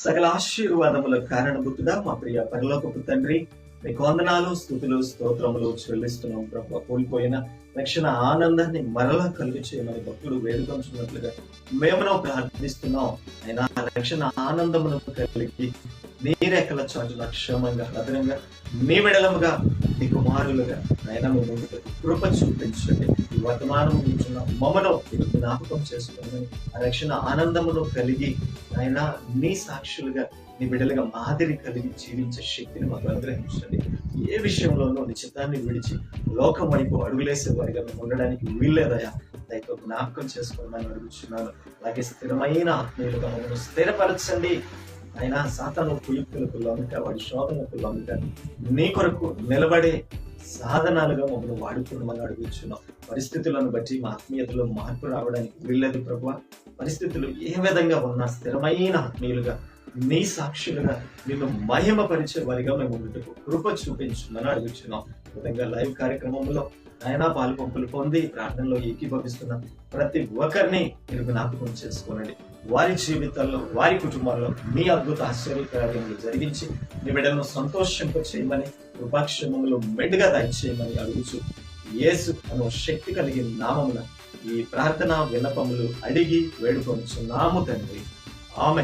సకల ఆశీర్వాదములకు కారణభూతుడా మా ప్రియ పరలోకపు తండ్రి, మీకు వందనాలు, స్తుతులు, స్తోత్రములు చెల్లిస్తున్నాం ప్రభు. కోల్పోయిన రక్షణ ఆనందాన్ని మరలా కలుగు చేయమని భక్తుడు వేడుకొంచున్నట్లుగా మేము ప్రార్థిస్తున్నాం. అయినా రక్షణ ఆనందమును కలిగి నీ రెక్కల చాటున క్షేమంగా భద్రంగా మీ వెడలముగా మీ కుమారులుగా ఆయన మీ ముందుకు కృప చూపించండి. ఈ వర్తమానం ఉంటున్న మమ్మను మీరు జ్ఞాపకం చేసుకోమని ఆ రక్షణ ఆనందమును కలిగి ఆయన నీ సాక్షులుగా నీ బిడ్డలుగా మాదిరి కలిగి జీవించే శక్తిని మాకు అనుగ్రహించండి. ఏ విషయంలోనూ నిశ్చితాన్ని విడిచి లోకం వైపు అడుగులేసే వారిగా మేము ఉండడానికి వీల్లేదయా, దయతో జ్ఞాపకం చేసుకోమని అడుగుతున్నాను. అలాగే స్థిరమైన ఆత్మీయులుగా మమ్మల్ని స్థిరపరచండి. ఆయన సాతాను కుయుక్తులకు లొంగక, వాడి శోధనకు లొంగక నీ కొరకు నిలబడే సాధనాలుగా మమ్మల్ని వాడుకోవడం అడుగుతున్నాం. పరిస్థితులను బట్టి మా ఆత్మీయతలో మార్పు రావడానికి వీల్లేదు ప్రభువా. పరిస్థితులు ఏ విధంగా ఉన్నా స్థిరమైన ఆత్మీయులుగా నీ సాక్షులుగా నిన్ను మహిమపరిచే వారిగా మేము ముందుకు కృప చూపించమని అడుగుతున్నాం. విధంగా లైవ్ కార్యక్రమంలో ఆయన పాలు పంపులు పొంది ప్రార్థనలో ఏకీభవిస్తున్న ప్రతి ఒక్కరిని మీరు జ్ఞాపకం చేసుకోనండి. వారి జీవితాల్లో, వారి కుటుంబాల్లో మీ అద్భుత ఆశ్చర్యకార్యములు జరిగించి నీ బిడ్డలను సంతోషంగా చేయమని, కృపాక్షేమములు మెండుగా దయచేయమని అడుగుచు యేసు అను శక్తి కలిగిన నామమున ఈ ప్రార్థన విన్నపములు అడిగి వేడుకొనుచున్నాము తండ్రి. ఆమేన్.